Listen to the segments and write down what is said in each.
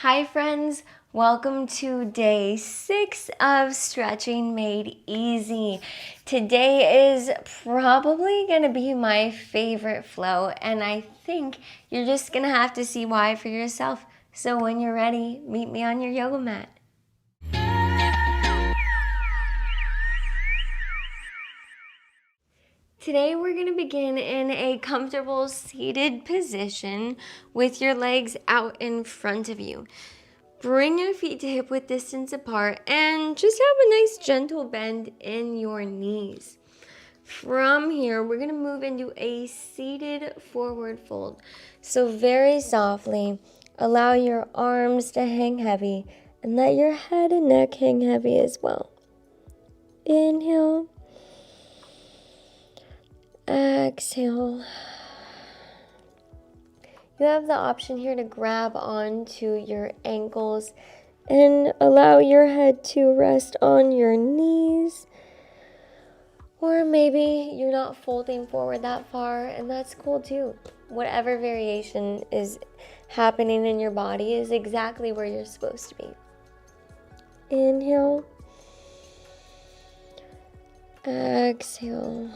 Hi friends, welcome to day 6 of Stretching Made Easy. Today is probably going to be my favorite flow, and I think you're just going to have to see why for yourself. So when you're ready, meet me on your yoga mat. Today we're going to begin in a comfortable seated position with your legs out in front of you. Bring your feet to hip-width distance apart and just have a nice gentle bend in your knees. From here, we're going to move into a seated forward fold. So very softly, allow your arms to hang heavy and let your head and neck hang heavy as well. Inhale. Exhale. You have the option here to grab onto your ankles and allow your head to rest on your knees. Or maybe you're not folding forward that far, and that's cool too. Whatever variation is happening in your body is exactly where you're supposed to be. Inhale. Exhale.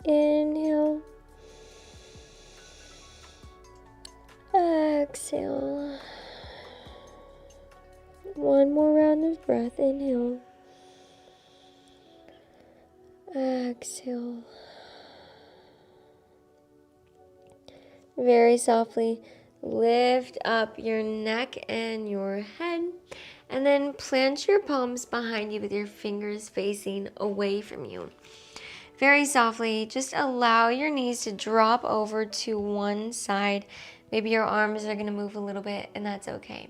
Inhale. Exhale. One more round of breath. Inhale. Exhale. Very softly lift up your neck and your head, and then plant your palms behind you with your fingers facing away from you. Very softly, just allow your knees to drop over to one side. Maybe your arms are going to move a little bit, and that's okay.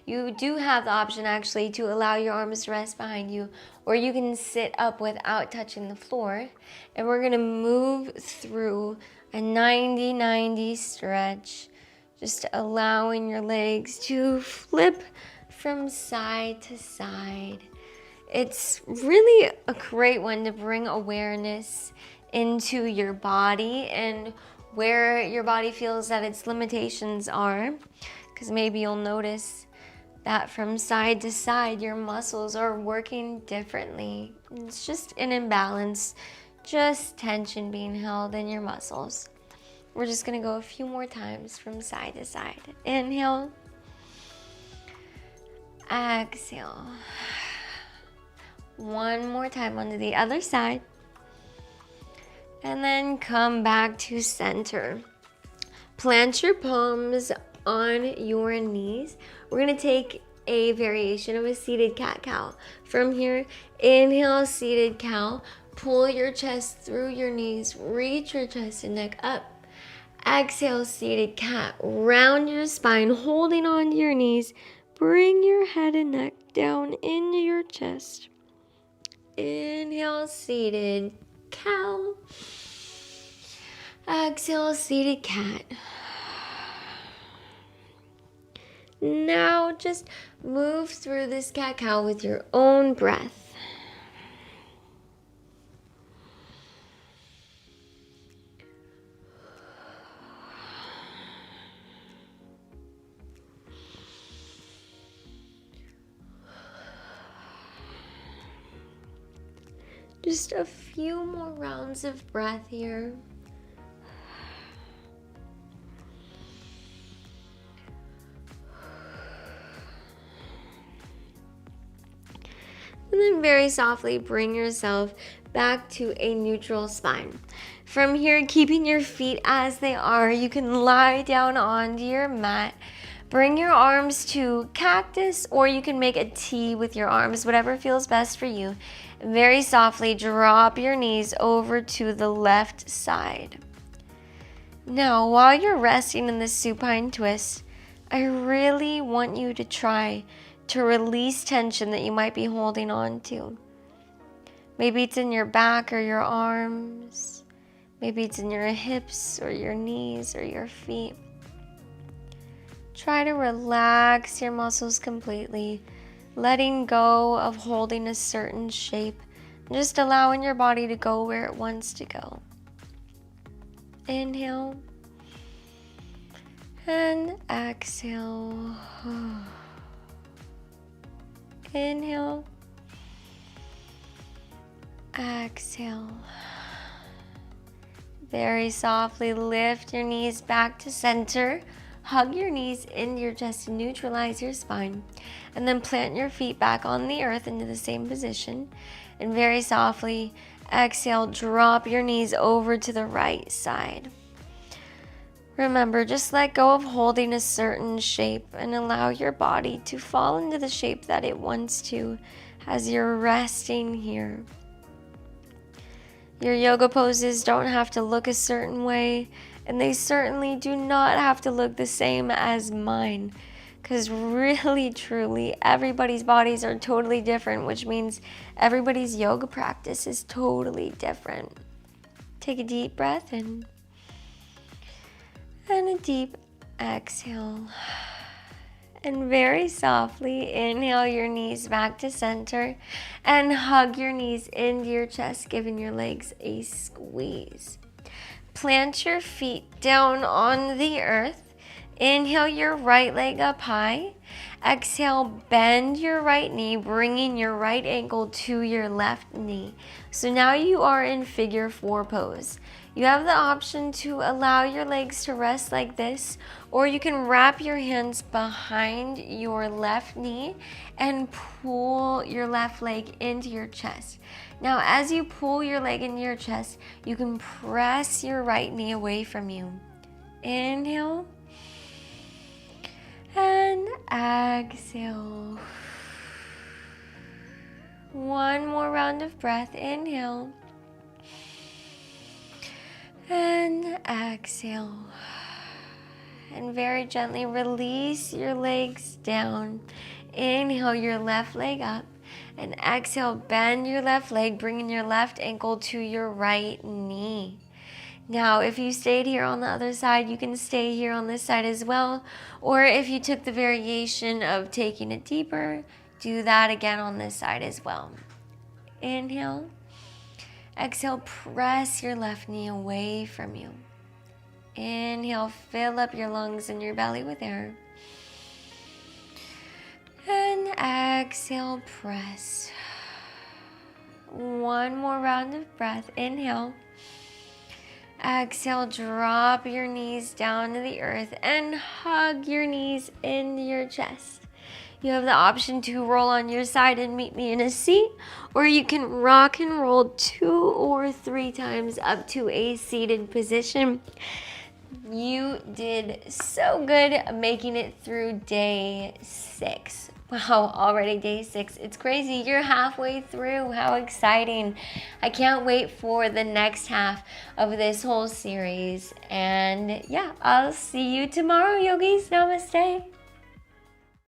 You do have the option actually to allow your arms to rest behind you, or you can sit up without touching the floor. And we're going to move through a 90-90 stretch, just allowing your legs to flip from side to side. It's really a great one to bring awareness into your body and where your body feels that its limitations are, because maybe you'll notice that from side to side your muscles are working differently. It's just an imbalance, just tension being held in your muscles. We're just going to go a few more times from side to side. Inhale. Exhale. One more time onto the other side. And then come back to center. Plant your palms on your knees. We're going to take a variation of a seated cat-cow. From here, inhale, seated cow. Pull your chest through your knees. Reach your chest and neck up. Exhale, seated cat. Round your spine, holding onto your knees. Bring your head and neck down into your chest. Inhale, seated cow. Exhale, seated cat. Now just move through this cat-cow with your own breath. Just a few more rounds of breath here. And then very softly bring yourself back to a neutral spine. From here, keeping your feet as they are, you can lie down onto your mat. Bring your arms to cactus, or you can make a T with your arms, whatever feels best for you. Very softly drop your knees over to the left side. Now, while you're resting in this supine twist, I really want you to try to release tension that you might be holding on to. Maybe it's in your back or your arms. Maybe it's in your hips or your knees or your feet. Try to relax your muscles completely, letting go of holding a certain shape, and just allowing your body to go where it wants to go. Inhale. And exhale. Inhale. Exhale. Very softly lift your knees back to center. Hug your knees into your chest to neutralize your spine. And then plant your feet back on the earth into the same position. And very softly exhale, drop your knees over to the right side. Remember, just let go of holding a certain shape and allow your body to fall into the shape that it wants to as you're resting here. Your yoga poses don't have to look a certain way, and they certainly do not have to look the same as mine, because really, truly, everybody's bodies are totally different, which means everybody's yoga practice is totally different. Take a deep breath in. And a deep exhale. And very softly inhale your knees back to center and hug your knees into your chest, giving your legs a squeeze. Plant your feet down on the earth. Inhale your right leg up high. Exhale, bend your right knee, bringing your right ankle to your left knee. So now you are in figure 4 pose. You have the option to allow your legs to rest like this, or you can wrap your hands behind your left knee and pull your left leg into your chest. Now, as you pull your leg into your chest, you can press your right knee away from you. Inhale. And exhale. One more round of breath. Inhale. And exhale. And very gently release your legs down. Inhale your left leg up. And exhale, bend your left leg, bringing your left ankle to your right knee. Now, if you stayed here on the other side, you can stay here on this side as well. Or if you took the variation of taking it deeper, do that again on this side as well. Inhale. Exhale, press your left knee away from you. Inhale, fill up your lungs and your belly with air. And exhale, press. One more round of breath. Inhale. Exhale, drop your knees down to the earth and hug your knees into your chest. You have the option to roll on your side and meet me in a seat, or you can rock and roll 2 or 3 times up to a seated position. You did so good making it through day 6. Wow, already day 6. It's crazy. You're halfway through. How exciting. I can't wait for the next half of this whole series. And yeah, I'll see you tomorrow, yogis. Namaste.